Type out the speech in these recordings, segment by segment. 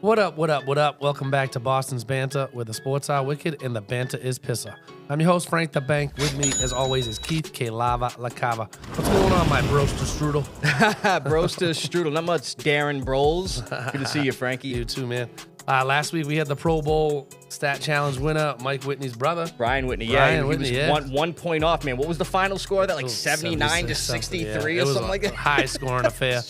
What up, what up, what up? Welcome back to Boston's Banter, where the sports are wicked and the banter is Pissah. I'm your host, Frank the Bank. With me, as always, is Keith LaCava. What's going on, my broster strudel? Broster strudel. Not much, Darren Broles. Good to see you, Frankie. You too, man. Last week, we had the Pro Bowl Stat Challenge winner, Mike Whitney's brother. Brian Whitney, Brian he Whitney, was 1 point off, man. What was the final score of that? Like 79 to 63 or something like that? High-scoring affair.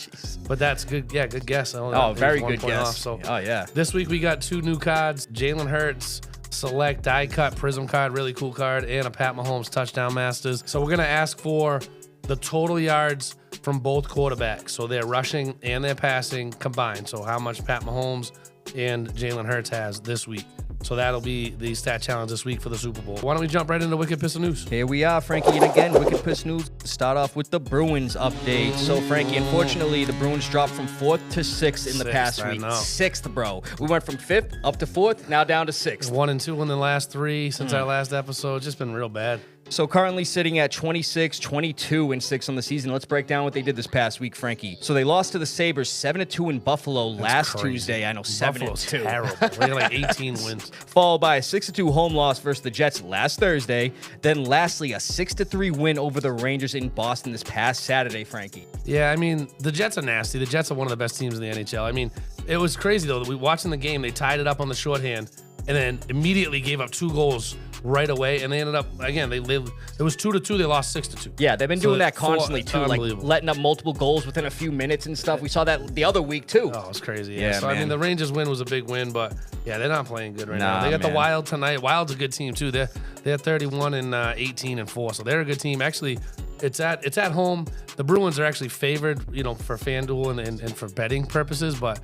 But that's good. Yeah, good guess. Very good guess. So yeah. This week, we got 2 new cards. Jalen Hurts Select Die Cut Prism card, really cool card, and a Pat Mahomes Touchdown Masters. So we're going to ask for the total yards from both quarterbacks. So they're rushing and they're passing combined. So how much Pat Mahomes and Jalen Hurts has this week. So that'll be the stat challenge this week for the Super Bowl. Why don't we jump right into Wicked Pissah News? Here we are, Frankie, and again, Wicked Pissah News. Start off with the Bruins update. So, Frankie, unfortunately, the Bruins dropped from 4th to 6th in the past week. 6th, bro. We went from 5th up to 4th, now down to 6th. 1 and 2 in the last 3 since our last episode. Just been real bad. So currently sitting at 26, 22, and 6 on the season. Let's break down what they did this past week, Frankie. So they lost to the Sabres 7-2 in Buffalo last Tuesday. I know, 7-2. Buffalo's terrible. They had like 18 wins. Followed by a 6-2 home loss versus the Jets last Thursday. Then lastly, a 6-3 win over the Rangers in Boston this past Saturday, Frankie. Yeah, I mean, the Jets are nasty. The Jets are one of the best teams in the NHL. I mean, it was crazy, though. We watching the game, they tied it up on the shorthand and then immediately gave up 2 goals right away, and they ended up, again, it was 2-2, they lost 6-2. Yeah, they've been doing that constantly, too, like letting up multiple goals within a few minutes and stuff. We saw that the other week, too. Oh, it's crazy, yeah. So, man. I mean, the Rangers win was a big win, but, yeah, they're not playing good right now. They got the Wild tonight. Wild's a good team, too. They're 31-18-4, so they're a good team. Actually, it's at home. The Bruins are actually favored, for FanDuel and for betting purposes, but,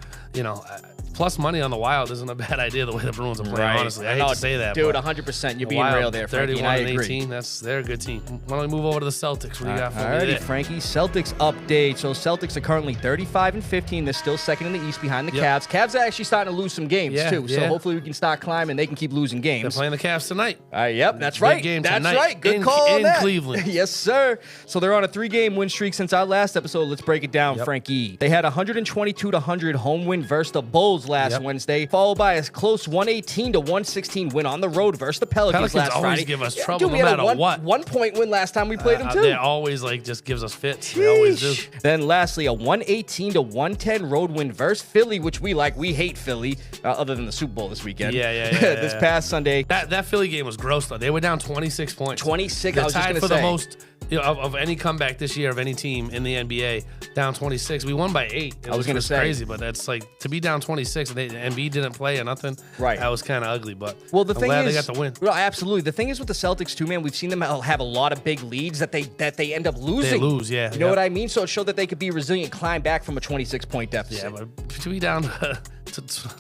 plus money on the Wild isn't a bad idea the way the Bruins are playing, honestly. I hate to say that. Dude, 100%. You're being real there, Frankie, 31-18, they're a good team. Why don't we move over to the Celtics? What do you got for me there? Frankie, Celtics update. So Celtics are currently 35-15. They're still second in the East behind the Cavs. Cavs are actually starting to lose some games, too. So hopefully we can start climbing. They can keep losing games. They're playing the Cavs tonight. Yep, that's right. Big game that's tonight. Right. Good call on that. In Cleveland. Yes, sir. So they're on a 3-game win streak since our last episode. Let's break it down, Frankie. They had a 122-100 home win versus the Bulls last Wednesday, followed by a close 118-116 win on the road versus the Pelicans last Friday. Always give us trouble Dude, no matter what. 1 point win last time we played them, too. They always just gives us fits. They always do. Then lastly, a 118-110 road win versus Philly, which we like. We hate Philly, other than the Super Bowl this weekend. This past Sunday. That Philly game was gross, though. They were down 26 points. 26, They're I was just tied going to for say. the most of any comeback this year of any team in the NBA, down 26. We won by 8. I was going to say. Crazy, but that's like, to be down 26 and Embiid didn't play or nothing. Right. That was kind of ugly, but well, the thing glad is, they got the win. Well, absolutely. The thing is with the Celtics, too, man, we've seen them have a lot of big leads that they end up losing. They lose, yeah. You know what I mean? So it showed that they could be resilient, climb back from a 26-point deficit. Yeah, but to be down to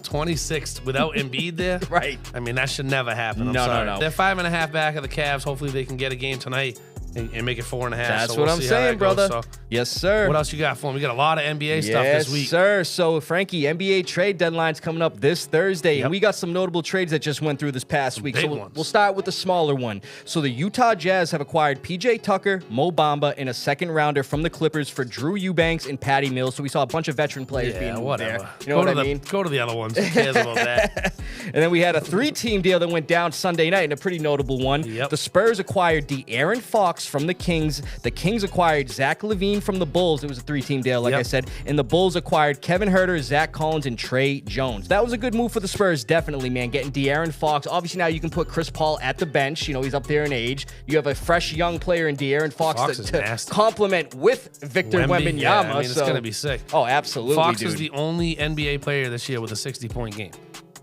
26 without Embiid there, right? I mean, that should never happen. I'm sorry. No. They're 5.5 back of the Cavs. Hopefully, they can get a game tonight and make it 4.5. That's what I'm saying, brother. So, yes, sir. What else you got for me? We got a lot of NBA stuff this week. Yes, sir. So, Frankie, NBA trade deadline's coming up this Thursday, and we got some notable trades that just went through this past week. So we'll start with the smaller one. So the Utah Jazz have acquired P.J. Tucker, Mo Bamba, and a second-rounder from the Clippers for Drew Eubanks and Patty Mills. So we saw a bunch of veteran players being moved there. You know what I mean? Go to the other ones. Who cares about that? And then we had a 3-team deal that went down Sunday night, and a pretty notable one. The Spurs acquired De'Aaron Fox from the Kings. The Kings acquired Zach LaVine from the Bulls. It was a 3-team deal, like I said. And the Bulls acquired Kevin Huerter, Zach Collins, and Trey Jones. That was a good move for the Spurs, definitely, man. Getting De'Aaron Fox. Obviously, now you can put Chris Paul at the bench. He's up there in age. You have a fresh young player in De'Aaron Fox to complement with Victor Wembanyama. Yeah, I mean, it's going to be sick. Oh, absolutely, Fox is the only NBA player this year with a 60-point game.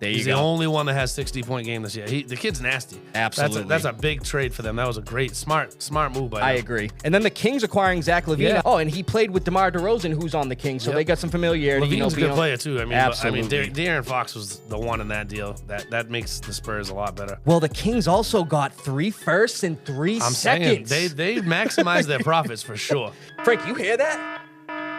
He's the only one that has 60-point game this year. The kid's nasty. Absolutely. That's a big trade for them. That was a great, smart move by them. I agree. And then the Kings acquiring Zach LaVine. Yeah. Oh, and he played with DeMar DeRozan, who's on the Kings, so they got some familiarity. LaVine's a good player, too. I mean, absolutely. De'Aaron Fox was the one in that deal. That makes the Spurs a lot better. Well, the Kings also got 3 firsts and 3 seconds. Saying, they maximized their profits for sure. Frank, you hear that?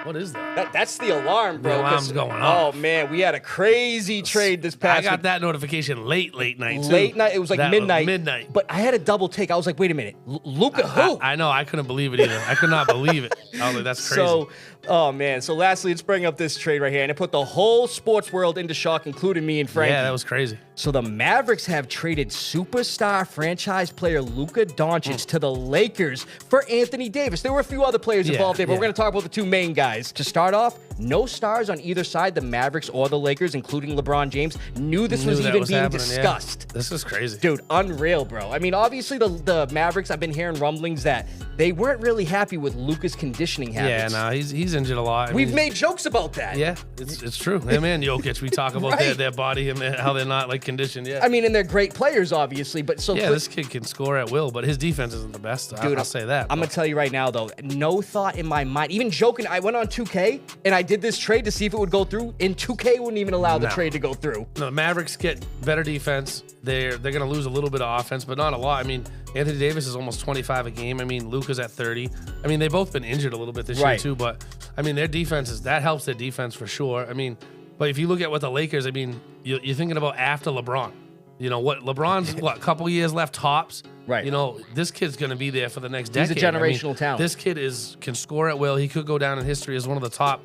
What is that? That's the alarm, bro. The alarm's going off. Oh, man. We had a crazy trade this past I got week. that notification late night, too. Late night. It was like midnight. Midnight. But I had a double take. I was like, wait a minute. Luka who? I know. I couldn't believe it either. I could not believe it. I was like, that's crazy. So, oh, man. So, lastly, let's bring up this trade right here. And it put the whole sports world into shock, including me and Frankie. Yeah, that was crazy. So, the Mavericks have traded superstar franchise player Luka Doncic to the Lakers for Anthony Davis. There were a few other players involved there, but we're going to talk about the two main guys. To start off, no stars on either side, the Mavericks or the Lakers, including LeBron James, knew this was even being discussed. Yeah. This is crazy. Dude, unreal, bro. I mean, obviously, the Mavericks, I've been hearing rumblings that they weren't really happy with Luka's conditioning habits. Yeah, no, he's injured a lot. We've made jokes about that. Yeah, it's true. Him and Jokic, we talk about their body and how they're not, like, conditioned yet. I mean, and they're great players, obviously, but so... Yeah, this kid can score at will, but his defense isn't the best. Dude, I'll say that. I'm going to tell you right now, though, no thought in my mind, even joking, I went on 2K, and I did this trade to see if it would go through, and 2K wouldn't even allow the trade to go through. No, the Mavericks get better defense. They're going to lose a little bit of offense, but not a lot. I mean, Anthony Davis is almost 25 a game. I mean, Luka's at 30. I mean, they've both been injured a little bit this year, too, but, I mean, their defense that helps their defense for sure. I mean, but if you look at what the Lakers, I mean, you're thinking about after LeBron. You know, LeBron's, a couple years left tops. Right. You know, this kid's going to be there for the next decade. He's a generational talent. This kid can score at will. He could go down in history as one of the top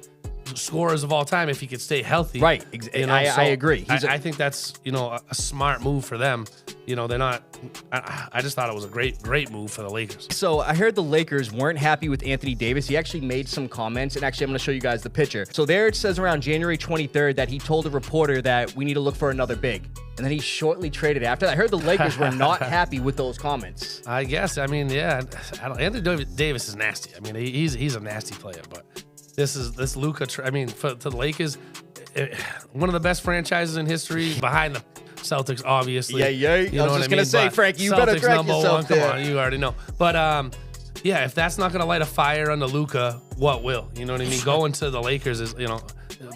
scorers of all time if he could stay healthy. Right. You know, I agree. I think that's, a smart move for them. You know, they're not. I just thought it was a great move for the Lakers. So I heard the Lakers weren't happy with Anthony Davis. He actually made some comments, and actually I'm going to show you guys the picture. So there it says around January 23rd that he told a reporter that we need to look for another big. And then he shortly traded after that. I heard the Lakers were not happy with those comments. I guess. I mean, yeah. Anthony Davis is nasty. I mean, he's a nasty player, but this Luka. I mean, to the Lakers, one of the best franchises in history behind the Celtics, obviously. Yeah. You know I was just going to say, Frankie, you better correct yourself there. Come on, you already know. But, yeah, if that's not going to light a fire under Luka, what will? You know what I mean? Going to the Lakers is,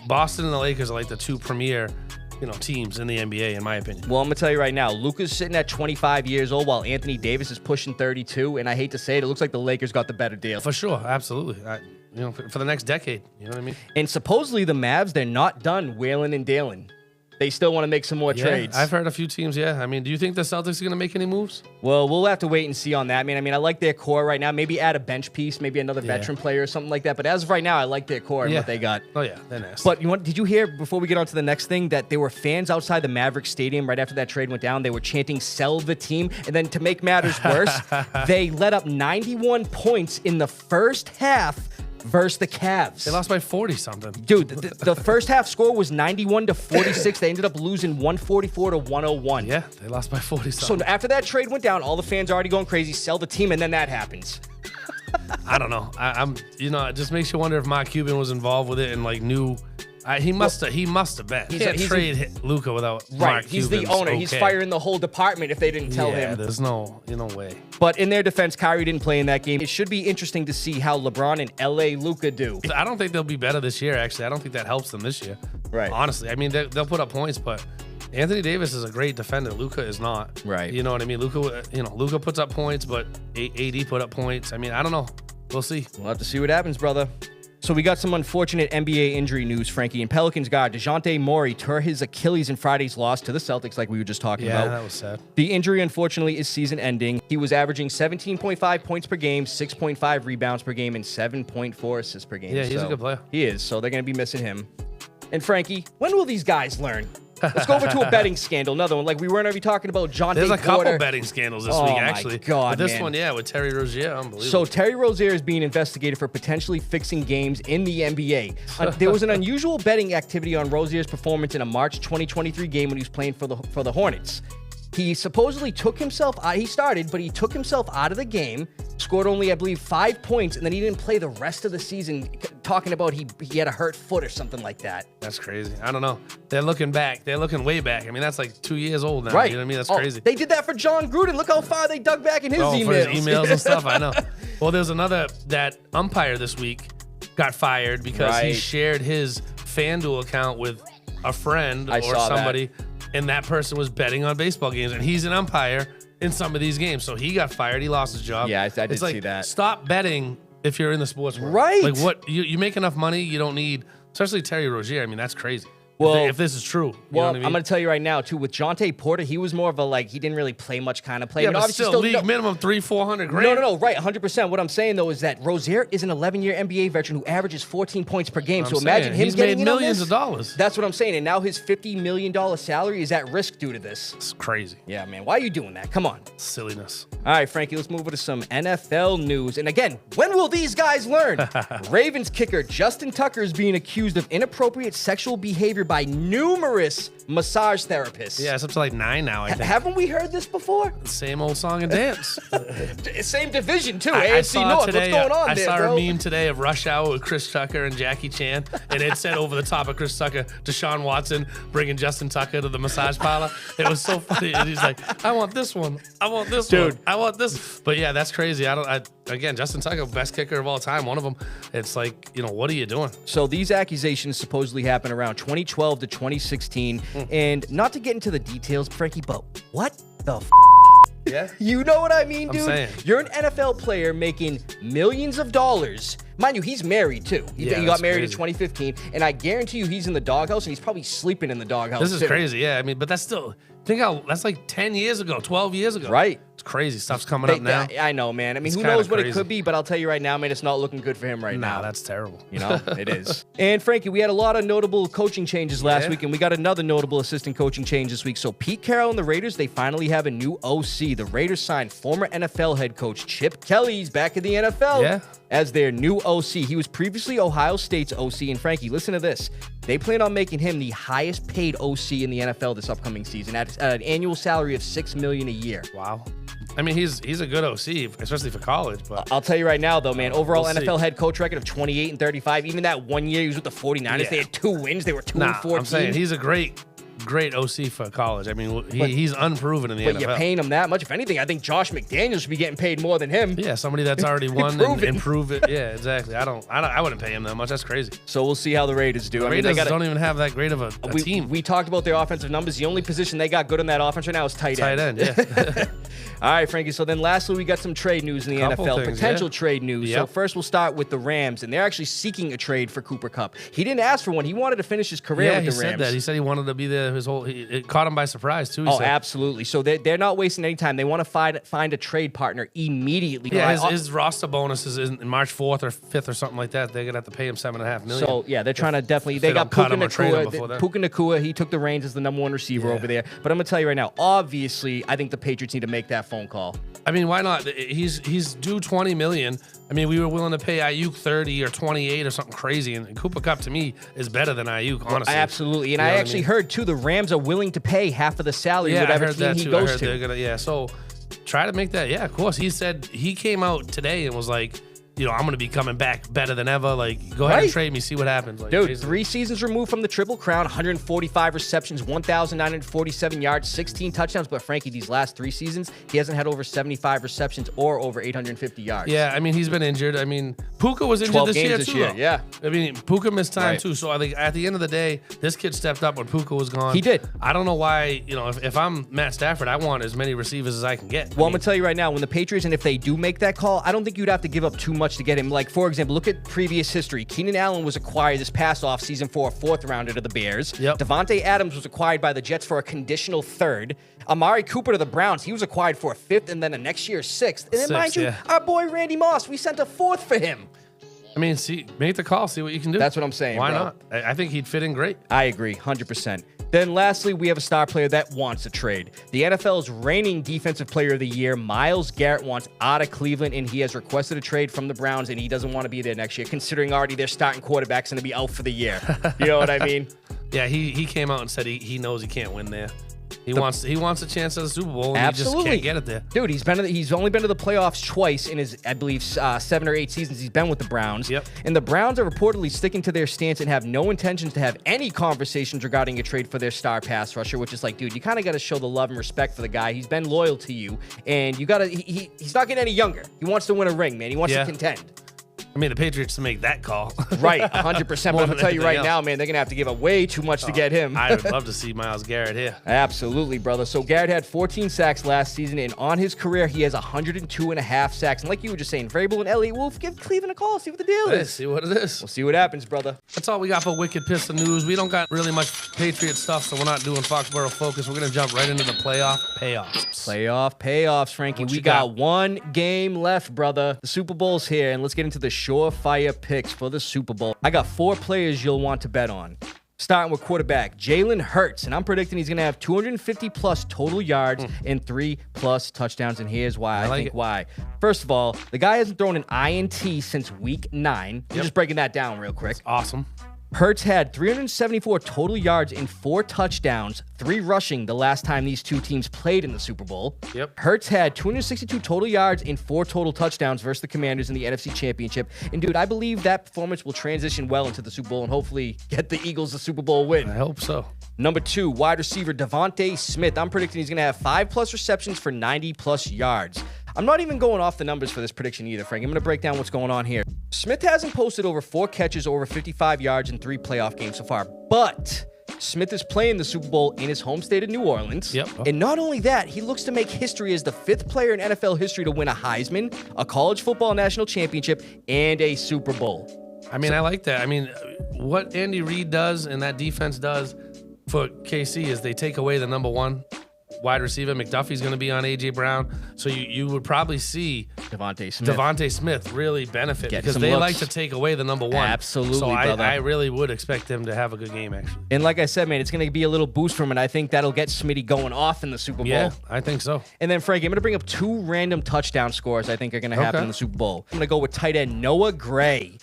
Boston and the Lakers are like the two premier teams in the NBA, in my opinion. Well, I'm going to tell you right now, Luka's sitting at 25 years old while Anthony Davis is pushing 32, and I hate to say it, it looks like the Lakers got the better deal. For sure, absolutely. For the next decade, you know what I mean? And supposedly the Mavs, they're not done wheeling and dealing. They still want to make some more trades. I've heard a few teams, I mean, do you think the Celtics are going to make any moves? Well, we'll have to wait and see on that, man. I mean, I like their core right now. Maybe add a bench piece, maybe another veteran player or something like that. But as of right now, I like their core and what they got. Oh, yeah, they're nasty. But did you hear, before we get on to the next thing, that there were fans outside the Mavericks Stadium right after that trade went down? They were chanting, "Sell the team." And then to make matters worse, they let up 91 points in the first half versus the Cavs. They lost by 40-something. Dude, the first half score was 91-46. They ended up losing 144-101. Yeah, they lost by 40-something. So after that trade went down, all the fans are already going crazy, sell the team, and then that happens. I don't know. I'm it just makes you wonder if Mark Cuban was involved with it and knew. He must have been. He can't trade Luka without Mark Cuban. He's the owner. He's firing the whole department if they didn't tell him. Yeah, there's no way. But in their defense, Kyrie didn't play in that game. It should be interesting to see how LeBron and LA Luka do. I don't think they'll be better this year, actually. I don't think that helps them this year. Right. Honestly. I mean, they'll put up points, but Anthony Davis is a great defender. Luka is not. Right. You know what I mean? Luka puts up points, but AD put up points. I mean, I don't know. We'll see. We'll have to see what happens, brother. So we got some unfortunate NBA injury news, Frankie. And Pelicans guard DeJounte Murray tore his Achilles in Friday's loss to the Celtics, like we were just talking about. Yeah, that was sad. The injury, unfortunately, is season-ending. He was averaging 17.5 points per game, 6.5 rebounds per game, and 7.4 assists per game. Yeah, he's a good player. He is, so they're going to be missing him. And Frankie, when will these guys learn? Let's go over to a betting scandal. Another one. Like, we weren't already talking about John There's a couple betting scandals this week, actually. Oh, my God, but this one, with Terry Rozier, unbelievable. So, Terry Rozier is being investigated for potentially fixing games in the NBA. There was an unusual betting activity on Rozier's performance in a March 2023 game when he was playing for the Hornets. He supposedly took himself out. He started, but he took himself out of the game, scored only, I believe, 5 points, and then he didn't play the rest of the season, talking about he had a hurt foot or something like that. That's crazy. I don't know. They're looking back. They're looking way back. I mean, that's like 2 years old now. Right. You know what I mean? That's crazy. They did that for John Gruden. Look how far they dug back in his emails. For his emails and stuff, I know. Well, there's that umpire this week got fired because he shared his FanDuel account with a friend or somebody. That. And that person was betting on baseball games, and he's an umpire in some of these games. So he got fired. He lost his job. Yeah, I did see that. Stop betting if you're in the sports world. Right. Like what you make enough money, you don't need, especially Terry Rozier. I mean, that's crazy. Well, if this is true. Well, know what I mean? I'm going to tell you right now, too, with Jonte Porter, he was more of a, he didn't really play much kind of play. Yeah, but still league minimum $300-400 grand. No, right, 100%. What I'm saying, though, is that Rozier is an 11-year NBA veteran who averages 14 points per game. So imagine him getting made millions of dollars. That's what I'm saying. And now his $50 million salary is at risk due to this. It's crazy. Yeah, man. Why are you doing that? Come on. Silliness. All right, Frankie, let's move over to some NFL news. And again, when will these guys learn? Ravens kicker Justin Tucker is being accused of inappropriate sexual behavior by numerous massage therapists. Yeah, it's up to like 9 now, I think. Haven't we heard this before? Same old song and dance. Same division, too. I AFC North. Today, what's going on there, bro? I bro? saw a meme today of Rush Hour with Chris Tucker and Jackie Chan, and it said over the top of Chris Tucker, Deshaun Watson bringing Justin Tucker to the massage parlor. It was so funny. And he's like, I want this one. I want this one. I want this. But yeah, that's crazy. Again, Justin Tucker, best kicker of all time, one of them. It's like, what are you doing? So these accusations supposedly happened around 2012 to 2016. And not to get into the details, Frankie, but what the f? Yeah. You know what I mean, dude? I'm saying. You're an NFL player making millions of dollars. Mind you, he's married, too. He got married in 2015. And I guarantee you he's in the doghouse, and he's probably sleeping in the doghouse, This is crazy, yeah. I mean, but that's still, think how, that's like 10 years ago, 12 years ago. Right. It's crazy. Stuff's coming up now. I know, man. I mean, It's who knows what crazy. it could be, but I'll tell you right now, man, it's not looking good for him right now. Nah, that's terrible. It is. And Frankie, we had a lot of notable coaching changes last week, and we got another notable assistant coaching change this week. So Pete Carroll and the Raiders, they finally have a new OC. The Raiders signed former NFL head coach Chip Kelly. He's back in the NFL as their new OC. He was previously Ohio State's OC. And Frankie, listen to this. They plan on making him the highest paid OC in the NFL this upcoming season at an annual salary of $6 million a year. Wow. I mean, he's a good OC, especially for college. But I'll tell you right now, though, man, overall NFL head coach record of 28-35. Even that 1 year he was with the 49ers, they had 2 wins. They were 2-14. I'm saying he's a great OC for college. I mean, he's unproven in the NFL. But you're paying him that much. If anything, I think Josh McDaniels should be getting paid more than him. Yeah, somebody that's already won and prove it. Yeah, exactly. I wouldn't pay him that much. That's crazy. So we'll see how the Raiders do. The Raiders don't even have that great of a team. We talked about their offensive numbers. The only position they got good in that offense right now is tight end. Yeah. All right, Frankie. So then lastly, we got some trade news in the NFL. Potential trade news. Yep. So first we'll start with the Rams, and they're actually seeking a trade for Cooper Kupp. He didn't ask for one. He wanted to finish his career with the Rams. Yeah, he said that. He said he wanted to be there his whole... It caught him by surprise, too. Absolutely. So they're not wasting any time. They want to find a trade partner immediately. Yeah, his roster bonus is in March 4th or 5th or something like that. They're going to have to pay him $7.5 million. So, yeah, they're trying to definitely... They got Puka Nacua. He took the reins as the #1 receiver over there. But I'm going to tell you right now, obviously, I think the Patriots need to make that phone call. I mean, why not? He's due $20 million. I mean, we were willing to pay Ayuk 30 or 28 or something crazy, and Cooper Kupp to me is better than Ayuk, honestly. Absolutely, and I actually heard too the Rams are willing to pay half of the salary whatever team he goes to. So try to make that. Yeah, of course. He said he came out today and was like, I'm going to be coming back better than ever. Like, go ahead and trade me, see what happens. Like, dude, basically. 3 seasons removed from the Triple Crown, 145 receptions, 1,947 yards, 16 touchdowns. But Frankie, these last 3 seasons, he hasn't had over 75 receptions or over 850 yards. Yeah, I mean, he's been injured. I mean, Puka was injured this year, too. Yeah. I mean, Puka missed time, too. So I think at the end of the day, this kid stepped up when Puka was gone. He did. I don't know why, if I'm Matt Stafford, I want as many receivers as I can get. Well, I'm going to tell you right now, when the Patriots, and if they do make that call, I don't think you'd have to give up too much to get him. Like, for example, look at previous history. Keenan Allen was acquired this past offseason for a 4th rounder to the Bears. Yep. Devontae Adams was acquired by the Jets for a conditional 3rd. Amari Cooper to the Browns, he was acquired for a 5th and then a next year 6th. And then, mind you, our boy Randy Moss, we sent a 4th for him. I mean, make the call, see what you can do. That's what I'm saying. Why not? I think he'd fit in great. I agree, 100%. Then lastly, we have a star player that wants a trade. The NFL's reigning Defensive Player of the Year, Myles Garrett, wants out of Cleveland, and he has requested a trade from the Browns, and he doesn't want to be there next year, considering already their starting quarterback's going to be out for the year. You know what I mean? Yeah, he came out and said he knows he can't win there. He wants a chance at the Super Bowl, and absolutely. he just can't get it there. Dude, he's only been to the playoffs twice in his, I believe, 7 or 8 seasons he's been with the Browns. Yep. And the Browns are reportedly sticking to their stance and have no intentions to have any conversations regarding a trade for their star pass rusher, which is like, dude, you kind of got to show the love and respect for the guy. He's been loyal to you, and you got to. He's not getting any younger. He wants to win a ring, man. He wants to contend. I mean, the Patriots to make that call. Right, 100%. But I'm going to tell you right now, man, they're going to have to give up way too much to get him. I would love to see Myles Garrett here. Absolutely, brother. So Garrett had 14 sacks last season, and on his career, he has 102.5 sacks. And like you were just saying, Vrabel and Elliott Wolf, give Cleveland a call, see what the deal is. See what it is. We'll see what happens, brother. That's all we got for Wicked Pissah News. We don't got really much Patriot stuff, so we're not doing Foxborough Focus. We're going to jump right into the playoff payoffs. Playoff payoffs, Frankie. We got one game left, brother. The Super Bowl's here, and let's get into the surefire picks for the Super Bowl. I got 4 players you'll want to bet on. Starting with quarterback Jalen Hurts, and I'm predicting he's going to have 250-plus total yards and 3+ touchdowns, and here's why. I think why. First of all, the guy hasn't thrown an INT since week 9. I'm just breaking that down real quick. That's awesome. Hurts had 374 total yards and 4 touchdowns, 3 rushing the last time these two teams played in the Super Bowl. Hurts had 262 total yards and 4 total touchdowns versus the Commanders in the NFC Championship. And, dude, I believe that performance will transition well into the Super Bowl and hopefully get the Eagles the Super Bowl win. I hope so. Number 2, wide receiver Devontae Smith. I'm predicting he's going to have 5+ receptions for 90+ yards. I'm not even going off the numbers for this prediction either, Frank. I'm going to break down what's going on here. Smith hasn't posted over 4 catches over 55 yards in 3 playoff games so far, but Smith is playing the Super Bowl in his home state of New Orleans. And not only that, he looks to make history as the 5th player in NFL history to win a Heisman, a college football national championship, and a Super Bowl. I mean, I like that. I mean, what Andy Reid does and that defense does for KC is they take away the number 1 wide receiver. McDuffie's going to be on A.J. Brown. So you would probably see Devontae Smith really benefit because they like to take away the number 1. Absolutely, so brother. I really would expect him to have a good game, actually. And like I said, man, it's going to be a little boost for him, and I think that'll get Smitty going off in the Super Bowl. Yeah, I think so. And then, Frankie, I'm going to bring up 2 random touchdown scores I think are going to happen in the Super Bowl. I'm going to go with tight end Noah Gray.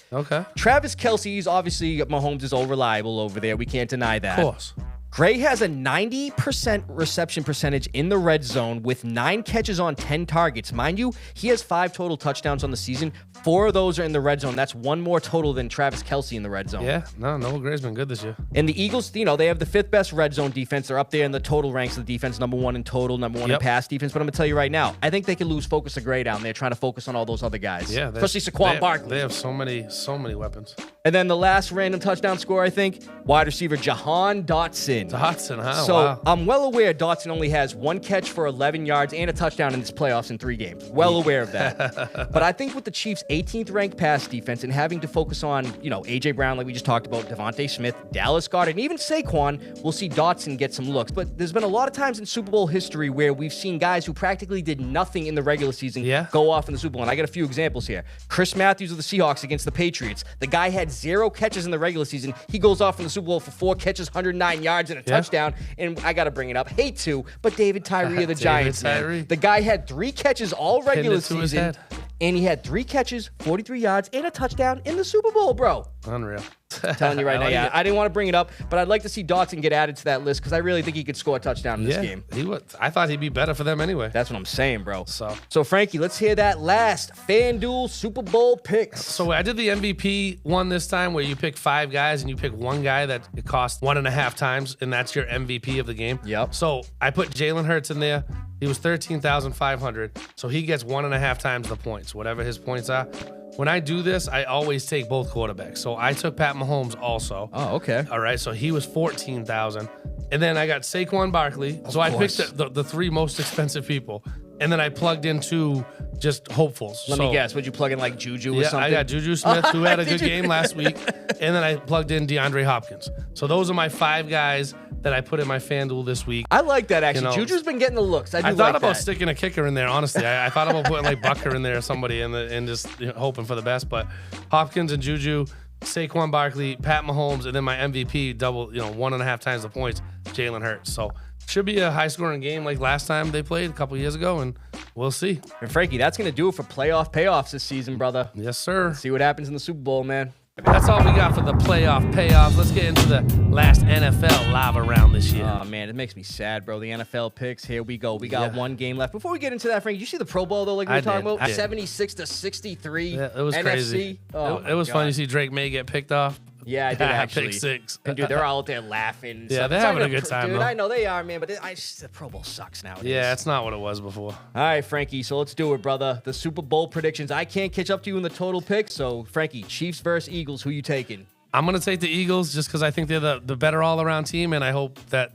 Travis Kelce's obviously Mahomes is all reliable over there. We can't deny that. Of course. Gray has a 90% reception percentage in the red zone with 9 catches on 10 targets. Mind you, he has 5 total touchdowns on the season. 4 of those are in the red zone. That's 1 more total than Travis Kelce in the red zone. Yeah, Noah Gray's been good this year. And the Eagles, they have the 5th best red zone defense. They're up there in the total ranks of the defense, number 1 in total, number 1 in pass defense. But I'm going to tell you right now, I think they can lose focus of Gray down there trying to focus on all those other guys. Yeah, especially Saquon Barkley. They have so many weapons. And then the last random touchdown score, I think, wide receiver Jahan Dotson. Dotson, huh? So I'm well aware Dotson only has 1 catch for 11 yards and a touchdown in this playoffs in 3 games. Well aware of that. But I think with the Chiefs' 18th ranked pass defense and having to focus on, A.J. Brown, like we just talked about, Devontae Smith, Dallas Goedert, and even Saquon, we'll see Dotson get some looks. But there's been a lot of times in Super Bowl history where we've seen guys who practically did nothing in the regular season go off in the Super Bowl. And I got a few examples here. Chris Matthews of the Seahawks against the Patriots. The guy had 0 catches in the regular season. He goes off in the Super Bowl for 4 catches, 109 yards, and a touchdown. And I got to bring it up. Hate to, but David Tyree of the Giants, man. The guy had 3 catches all regular season. And he had 3 catches, 43 yards, and a touchdown in the Super Bowl, bro. Unreal. I'm telling you right now, I didn't want to bring it up, but I'd like to see Dotson get added to that list because I really think he could score a touchdown in this game. He would. I thought he'd be better for them anyway. That's what I'm saying, bro. So Frankie, let's hear that last FanDuel Super Bowl picks. So I did the MVP one this time where you pick 5 guys and you pick 1 guy that it costs 1.5 times, and that's your MVP of the game. So I put Jalen Hurts in there. He was 13,500, so he gets 1.5 times the points, whatever his points are. When I do this, I always take both quarterbacks. So I took Pat Mahomes also. Oh, okay. All right, so he was 14,000. And then I got Saquon Barkley. So I picked the 3 most expensive people. And then I plugged into just hopefuls. Let me guess. Would you plug in like Juju or something? I got Juju Smith, who had a good game last week. And then I plugged in DeAndre Hopkins. So those are my 5 guys that I put in my FanDuel this week. I like that, actually. Juju's been getting the looks. I thought about sticking a kicker in there, honestly. I thought about putting like Bucker in there or somebody and just hoping for the best. But Hopkins and Juju, Saquon Barkley, Pat Mahomes, and then my MVP double, 1.5 times the points, Jalen Hurts. So should be a high-scoring game like last time they played a couple years ago, and we'll see. And Frankie, that's going to do it for playoff payoffs this season, brother. Yes, sir. See what happens in the Super Bowl, man. That's all we got for the playoff payoffs. Let's get into the last NFL lava round this year. Oh, man, it makes me sad, bro. The NFL picks, here we go. We got 1 game left. Before we get into that, Frank, did you see the Pro Bowl, though, like we were talking about? 76-63. Yeah, it was NFC. crazy. It was fun to see Drake May get picked off. Yeah, I did actually. Pick six. And dude, they're all out there laughing. And Yeah, stuff. they're It's not having a even good time, Dude, though. I know they are, man, but the Pro Bowl sucks nowadays. Yeah, it's not what it was before. All right, Frankie, so let's do it, brother. The Super Bowl predictions. I can't catch up to you in the total pick, so Frankie, Chiefs versus Eagles, who you taking? I'm going to take the Eagles just because I think they're the better all-around team, and I hope that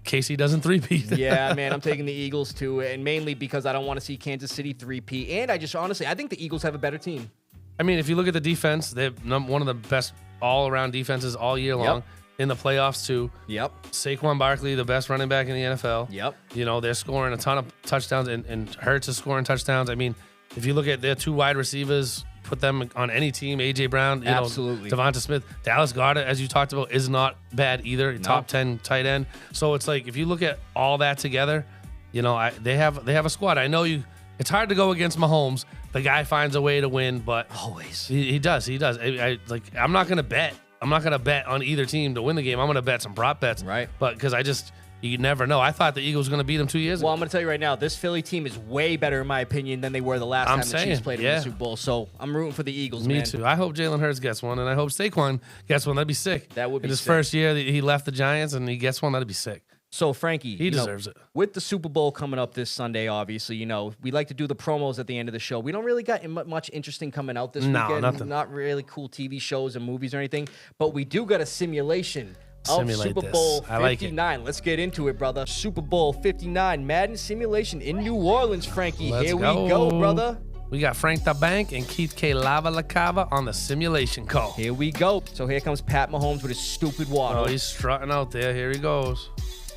Casey doesn't three-peat. Yeah, man, I'm taking the Eagles too, and mainly because I don't want to see Kansas City three-peat, and I think the Eagles have a better team. I mean, if you look at the defense, they're one of the best all-around defenses all year long. In the playoffs, too. Yep. Saquon Barkley, the best running back in the NFL. Yep. You know, they're scoring a ton of touchdowns, and Hurts is scoring touchdowns. I mean, if you look at their 2 wide receivers, put them on any team, A.J. Brown, Absolutely. Devonta Smith. Dallas Goedert, as you talked about, is not bad either. No. Top 10 tight end. So it's like, if you look at all that together, you know, they have a squad. I know it's hard to go against Mahomes. The guy finds a way to win, but always he does. I'm not gonna bet. I'm not gonna bet on either team to win the game. I'm gonna bet some prop bets, right? But because you never know. I thought the Eagles were gonna beat them 2 years ago. Well, I'm gonna tell you right now, this Philly team is way better in my opinion than they were the last time the Chiefs played in the Super Bowl. So I'm rooting for the Eagles. Me man. too. I hope Jalen Hurts gets one, and I hope Saquon gets one. That'd be sick. That would be in his sick. first year. He left the Giants, and he gets one. That'd be sick. So, Frankie, he deserves it. With the Super Bowl coming up this Sunday, obviously, we like to do the promos at the end of the show. We don't really got much interesting coming out this weekend. Nothing. Not really cool TV shows and movies or anything. But we do got a simulation of Super Bowl 59. Let's get into it, brother. Super Bowl 59 Madden simulation in New Orleans, Frankie. Here we go, brother. We got Frank the Bank and Keith LaCava on the simulation call. Here we go. So here comes Pat Mahomes with his stupid waddle. Oh, he's strutting out there. Here he goes.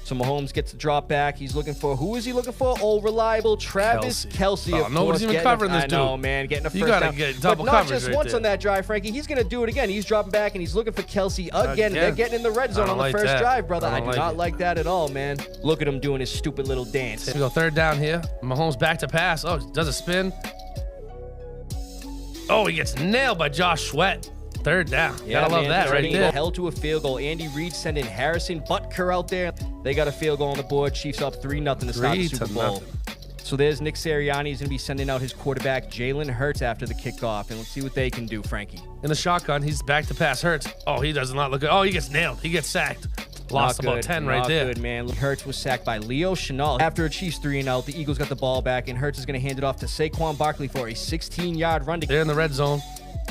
So Mahomes gets the drop back. He's looking for, who is he looking for? Oh, reliable Travis Kelce. Oh, nobody's even covering this dude. I know, man. Getting a first down. You got to get double but coverage not just right once there. on that drive, Frankie. He's going to do it again. He's dropping back, and he's looking for Kelce again. They're getting in the red zone on the first drive, brother. I do not like that at all, man. Look at him doing his stupid little dance. Here we go, third down here. Mahomes back to pass. Oh, does a spin. Oh, he gets nailed by Josh Sweat. Third down. Yeah, gotta love that right there. Held to a field goal. Andy Reid sending Harrison Butker out there. They got a field goal on the board. Chiefs up 3-0 to start the Super Bowl. So there's Nick Sirianni. He's going to be sending out his quarterback, Jalen Hurts, after the kickoff. And let's see what they can do, Frankie. In the shotgun, he's back to pass. Hurts. Oh, he does not look good. Oh, he gets nailed. He gets sacked. Lost about 10 right there. Not good, man. Hurts was sacked by Leo Chenal. After a Chiefs 3-0, the Eagles got the ball back, and Hurts is going to hand it off to Saquon Barkley for a 16-yard run. They're in the red zone.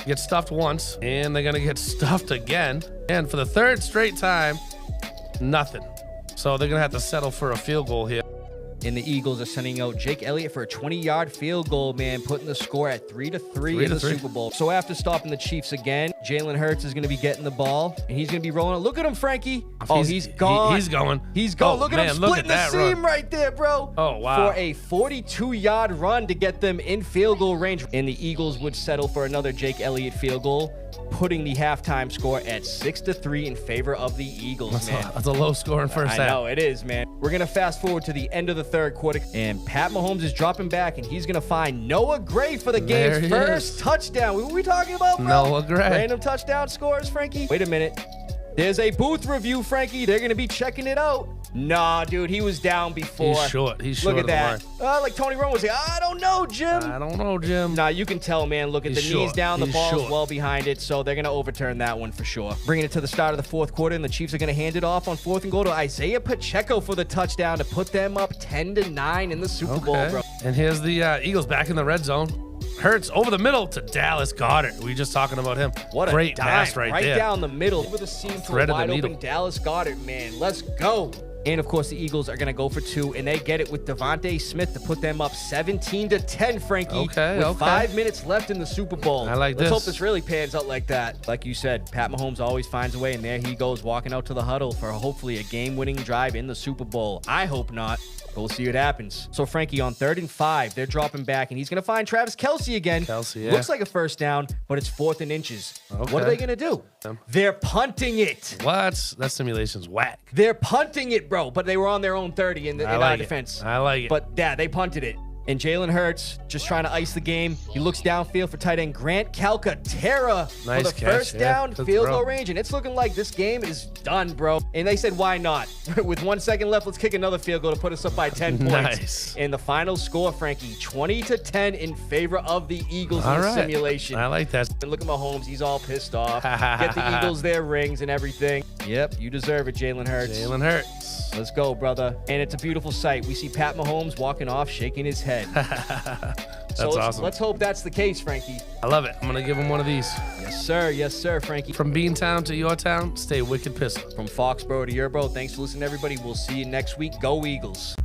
Get stuffed once, and they're going to get stuffed again. And for the third straight time, nothing. So they're going to have to settle for a field goal here. And the Eagles are sending out Jake Elliott for a 20-yard field goal, man, putting the score at 3-3 in the Super Bowl. So after stopping the Chiefs again, Jalen Hurts is going to be getting the ball, and he's going to be rolling. Look at him, Frankie. Oh, he's gone. He's going. He's gone. Oh, look at man, him splitting the seam right there, bro. Oh, wow. For a 42-yard run to get them in field goal range. And the Eagles would settle for another Jake Elliott field goal, putting the halftime score at 6-3 in favor of the Eagles, man. That's a low score in first half. I know, it is, man. We're going to fast forward to the end of the third quarter, and Pat Mahomes is dropping back, and he's going to find Noah Gray for the game's first touchdown. What were we talking about, bro? Noah Gray. Random touchdown scores, Frankie? Wait a minute. There's a booth review, Frankie. They're going to be checking it out. Nah, dude, he was down before. He's short. He's short. Look at that. Like Tony Romo was saying, I don't know, Jim. I don't know, Jim. Nah, you can tell, man. Look at the knees down. The ball's well behind it, so they're going to overturn that one for sure. Bringing it to the start of the fourth quarter, and the Chiefs are going to hand it off on 4th and goal to Isaiah Pacheco for the touchdown to put them up 10-9 in the Super Bowl, bro. And here's the Eagles back in the red zone. Hurts over the middle to Dallas Goedert. We were just talking about him. What a great dime pass right there. Right down the middle. With a seam to a wide open Dallas Goedert, man. Let's go. And, of course, the Eagles are going to go for 2, and they get it with Devontae Smith to put them up 17-10, Frankie. With 5 minutes left in the Super Bowl. I like this. Let's hope this really pans out like that. Like you said, Pat Mahomes always finds a way, and there he goes walking out to the huddle for hopefully a game-winning drive in the Super Bowl. I hope not. But we'll see what happens. So, Frankie, on 3rd and 5, they're dropping back, and he's going to find Travis Kelce again. Looks like a first down, but it's 4th and inches. What are they going to do? They're punting it. What? That simulation's whack. They're punting it, bro. But they were on their own 30 in our defense. I like it. But, yeah, they punted it. And Jalen Hurts just trying to ice the game. He looks downfield for tight end Grant Calcaterra for the first down field goal range. And it's looking like this game is done, bro. And they said, why not? With 1 second left, let's kick another field goal to put us up by 10 points. Nice. And the final score, Frankie, 20-10 in favor of the Eagles in the simulation. I like that. And look at Mahomes. He's all pissed off. Get the Eagles their rings and everything. Yep, you deserve it, Jalen Hurts. Jalen Hurts. Let's go, brother. And it's a beautiful sight. We see Pat Mahomes walking off, shaking his head. That's awesome. Let's hope that's the case, Frankie. I love it. I'm going to give him one of these. Yes, sir. Yes, sir, Frankie. From Beantown to your town, stay wicked Pissah. From Foxborough to your bro. Thanks for listening, everybody. We'll see you next week. Go Eagles.